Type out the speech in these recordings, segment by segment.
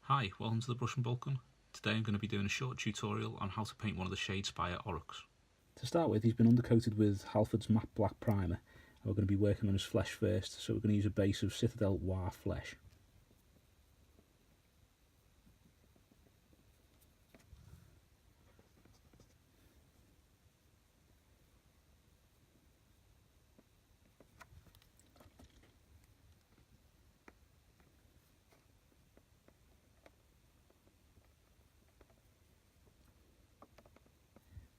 Hi, welcome to the Brush and Vulcan. Today I'm going to be doing a short tutorial on how to paint one of the Shadespire Orruks. To start with, he's been undercoated with Halford's matte black primer, and we're going to be working on his flesh first, so we're going to use a base of Citadel Waaagh flesh.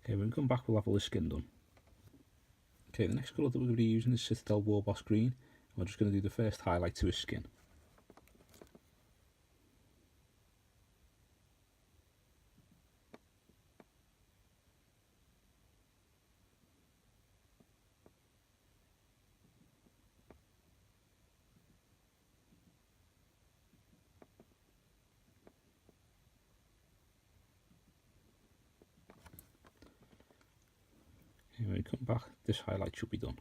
Okay, when we come back we'll have all his skin done. Okay, the next colour that we're going to be using is Citadel Warboss green, and we're just going to do the first highlight to his skin. When we come back, this highlight should be done.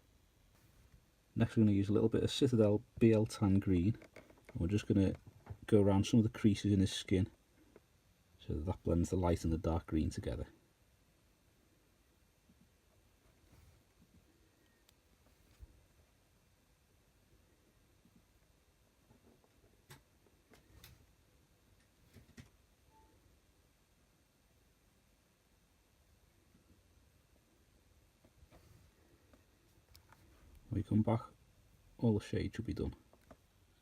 Next we're going to use a little bit of Citadel BL Tan Green, and we're just going to go around some of the creases in his skin so that blends the light and the dark green together. When we come back, all the shade should be done.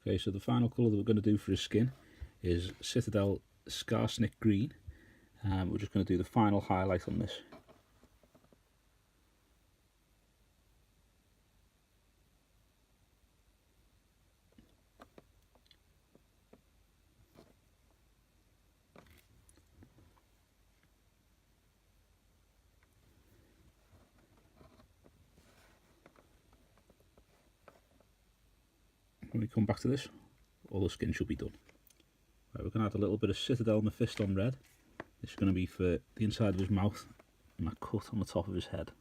Okay, so the final colour that we're going to do for his skin is Citadel Skarsnik green. We're just going to do the final highlight on this. When we come back to this, all the skin should be done. Right, we're going to add a little bit of Citadel Mephiston Red. This is going to be for the inside of his mouth and that cut on the top of his head.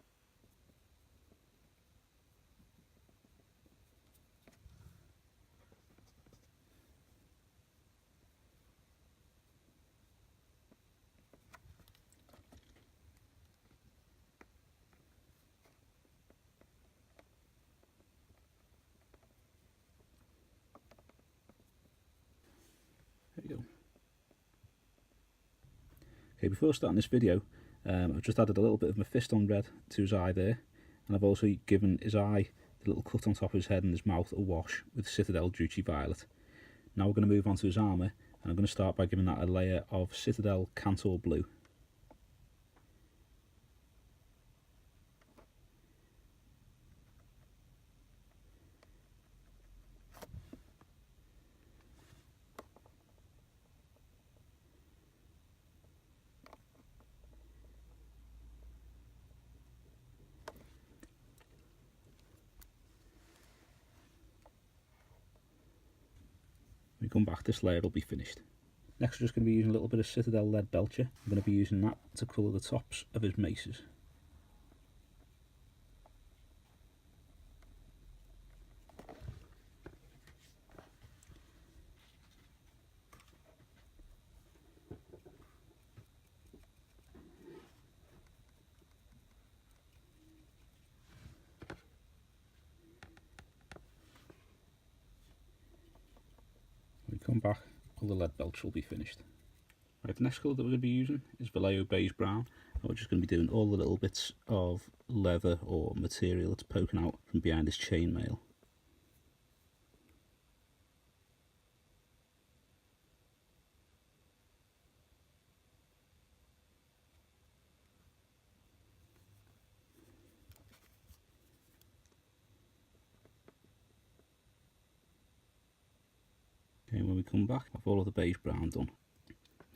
There you go. Okay, before starting this video, I've just added a little bit of Mephiston Red to his eye there, and I've also given his eye, the little cut on top of his head and his mouth, a wash with Citadel Druchii Violet. Now we're going to move on to his armour, and I'm going to start by giving that a layer of Citadel Kantor Blue. When we come back, this layer will be finished. Next we're just going to be using a little bit of Citadel Leadbelcher. I'm going to be using that to colour the tops of his maces. When we come back, all the Leadbelcher will be finished. Right, the next colour that we're going to be using is Vallejo Beige Brown, and we're just going to be doing all the little bits of leather or material that's poking out from behind his chainmail. Okay, when we come back, I've all of the beige brown done.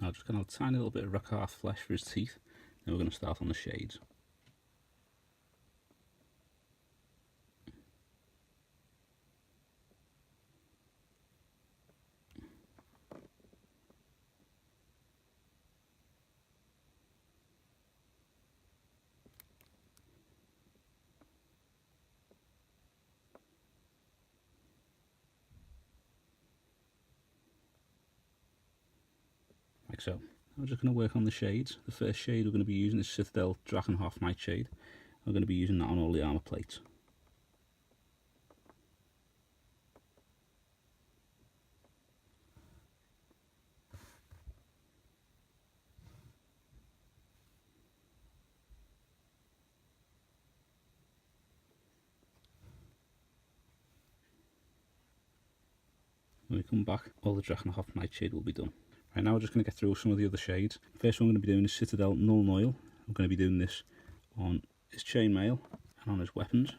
Now just going to have a tiny little bit of Rakarth flesh for his teeth, then we're going to start on the shades. like so. I'm just going to work on the shades. The first shade we're going to be using is Citadel Drakenhof Nightshade. I'm going to be using that on all the armour plates. When we come back, all the Drakenhof Nightshade will be done. Right, now we're just going to get through some of the other shades. First one I'm going to be doing is Citadel Nuln Oil. I'm going to be doing this on his chainmail and on his weapons.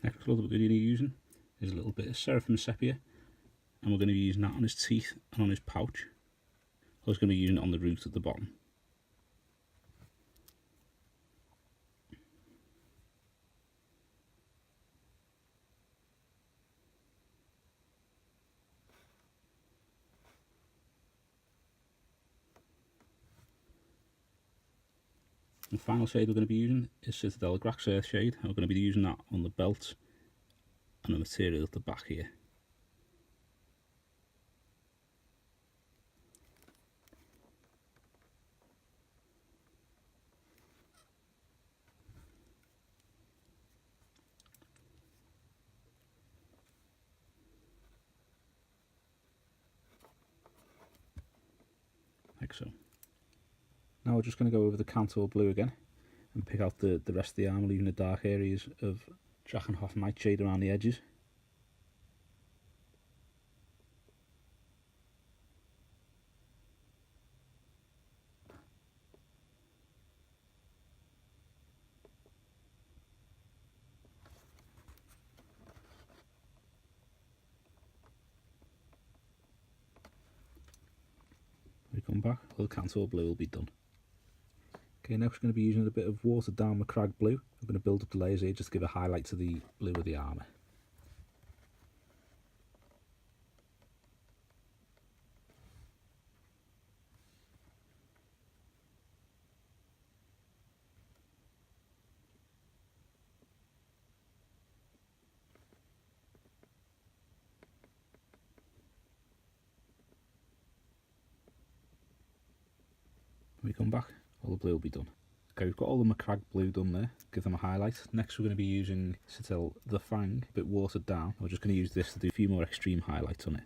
Next colour that we're going to be using is a little bit of Seraphim Sepia, and we're going to be using that on his teeth and on his pouch. I was going to be using it on the root at the bottom. The final shade we're going to be using is Citadel Agrax Earthshade, and we're going to be using that on the belt and the material at the back here. Like so. Now we're just going to go over the Kantor blue again and pick out the rest of the armour, leaving the dark areas of Drakenhof Nightshade around the edges. When we come back, all the Kantor blue will be done. Okay, next we're going to be using a bit of watered down Macragge blue. I'm going to build up the layers here just to give a highlight to the blue of the armour. When we come back, all the blue will be done. Okay, we've got all the Macragge blue done there, give them a highlight. Next we're going to be using Citadel The Fang, a bit watered down. We're just going to use this to do a few more extreme highlights on it.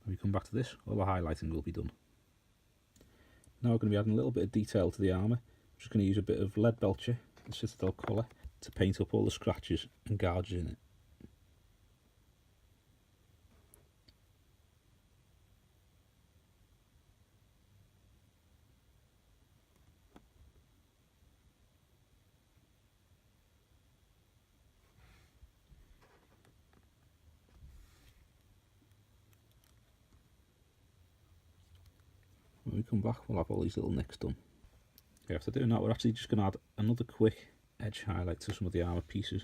When we come back to this, all the highlighting will be done. Now we're going to be adding a little bit of detail to the armour. I'm just going to use a bit of Leadbelcher, the Citadel colour, to paint up all the scratches and gouges in it. When we come back, we'll have all these little nicks done. Okay, after doing that, we're actually just going to add another quick edge highlight to some of the armour pieces.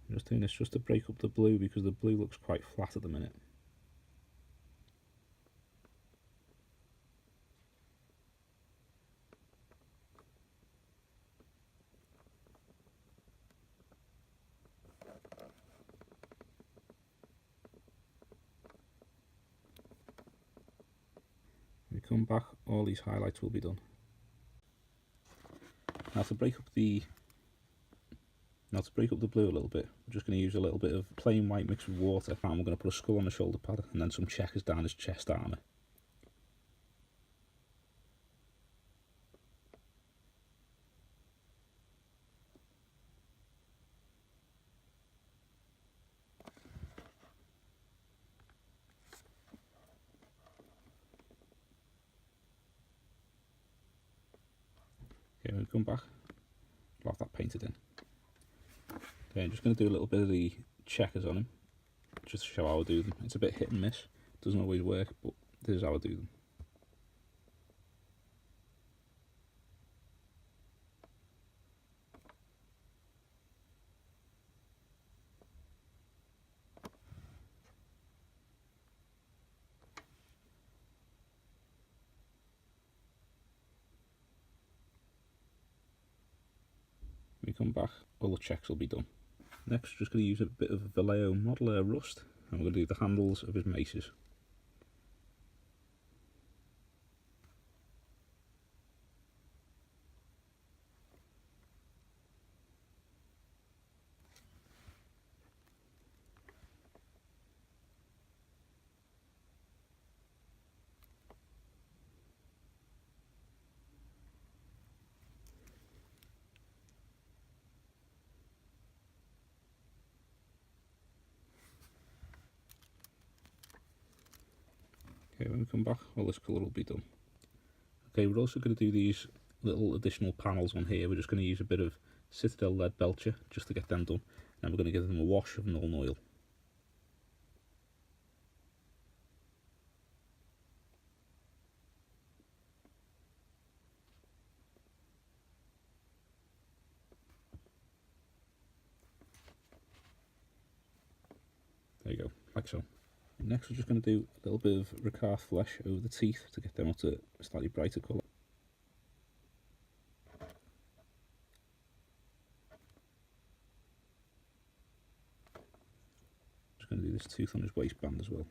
I'm just doing this just to break up the blue because the blue looks quite flat at the minute. When we come back, all these highlights will be done. Now to break up the blue a little bit, we're just going to use a little bit of plain white mixed with water, and we're going to put a skull on the shoulder pad and then some checkers down his chest armour. come back, we'll have that painted in. Okay, I'm just going to do a little bit of the checkers on him, just to show how I do them. It's a bit hit and miss, doesn't always work, but this is how I do them. When we come back, all the checks will be done. Next, we're just going to use a bit of Vallejo Modeler Rust, and we're going to do the handles of his maces. Okay, when we come back, all this colour will be done. Okay, we're also going to do these little additional panels on here. We're just going to use a bit of Citadel Leadbelcher just to get them done. And we're going to give them a wash of Nuln Oil. There you go, like so. Next we're just going to do a little bit of Rakarth flesh over the teeth to get them up to a slightly brighter colour. Just going to do this tooth on his waistband as well.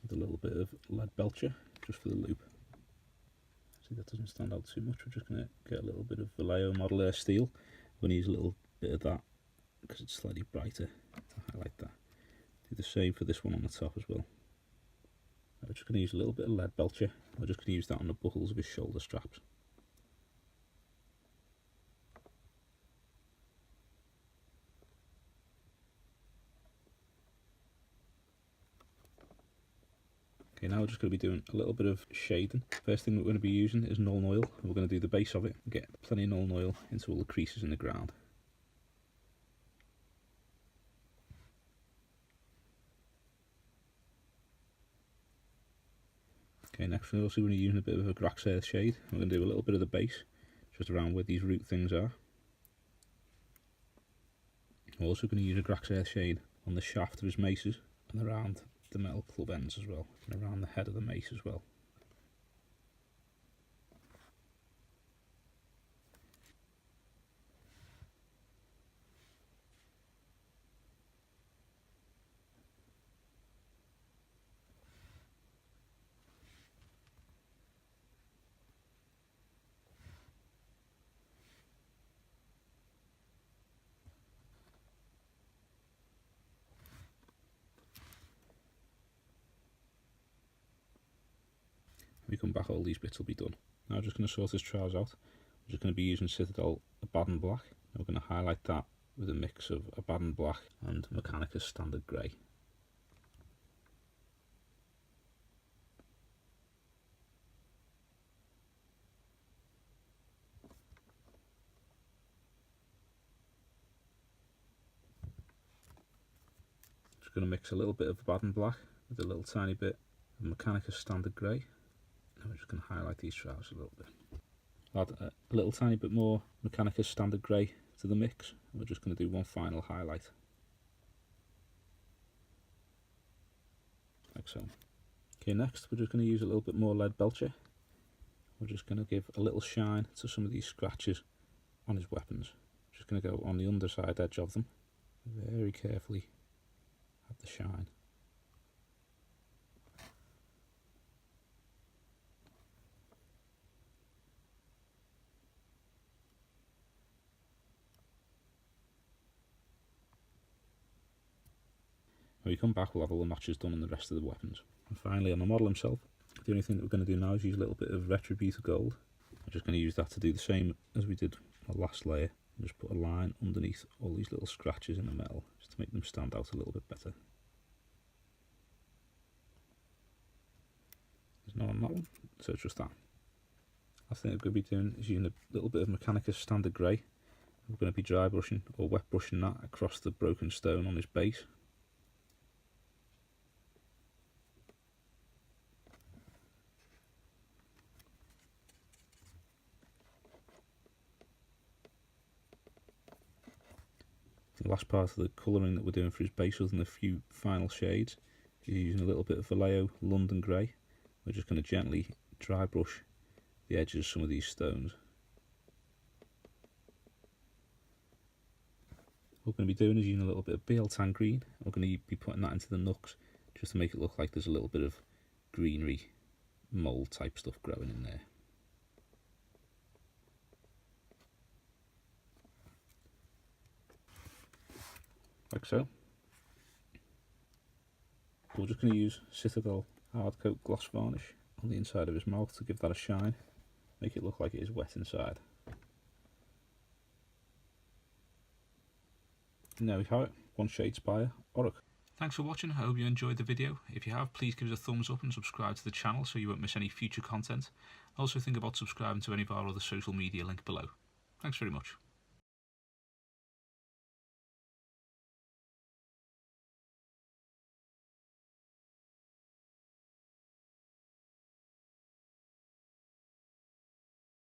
With a little bit of Leadbelcher just for the loop. See, that doesn't stand out too much. We're just going to get a little bit of Vallejo Modeler Steel. We're going to use a little bit of that because it's slightly brighter to highlight that. Do the same for this one on the top as well. We're just going to use a little bit of Leadbelcher. We're just going to use that on the buckles of his shoulder straps. Okay, now we're just going to be doing a little bit of shading. First thing we're going to be using is Nuln Oil. We're going to do the base of it and get plenty of Nuln Oil into all the creases in the ground. Okay, next we're also going to be using a bit of Agrax Earthshade. We're going to do a little bit of the base, just around where these root things are. We're also going to use Agrax Earthshade on the shaft of his maces and around the metal club ends as well, and around the head of the mace as well. We come back, all these bits will be done. Now we're just going to sort his trousers out. We're just going to be using Citadel Abaddon Black. And we're going to highlight that with a mix of Abaddon Black and Mechanicus Standard Grey. Just going to mix a little bit of Abaddon Black with a little tiny bit of Mechanicus Standard Grey. And we're just going to highlight these trousers a little bit. Add a little tiny bit more Mechanicus Standard Grey to the mix. And we're just going to do one final highlight. Like so. Okay, next we're just going to use a little bit more Leadbelcher. We're just going to give a little shine to some of these scratches on his weapons. Just going to go on the underside edge of them. Very carefully have the shine. When we come back, we'll have all the notches done on the rest of the weapons. And finally, on the model himself, the only thing that we're going to do now is use a little bit of Retributor Gold. I'm just going to use that to do the same as we did on the last layer. And just put a line underneath all these little scratches in the metal, just to make them stand out a little bit better. There's none on that one, so it's just that. Last thing I'm going to be doing is using a little bit of Mechanicus standard grey. I'm going to be dry brushing or wet brushing that across the broken stone on his base. The last part of the colouring that we're doing for his base, other than a few final shades, is using a little bit of Vallejo London Grey. We're just going to gently dry brush the edges of some of these stones. What we're going to be doing is using a little bit of BL Tan Green. We're going to be putting that into the nooks just to make it look like there's a little bit of greenery, mould type stuff growing in there. Like so. We're just going to use Citadel Hardcoat Gloss Varnish on the inside of his mouth to give that a shine, make it look like it is wet inside. And there we have it, one Shadespire Orruk. Thanks for watching, I hope you enjoyed the video. If you have, please give us a thumbs up and subscribe to the channel so you won't miss any future content. Also think about subscribing to any of our other social media linked below. Thanks very much.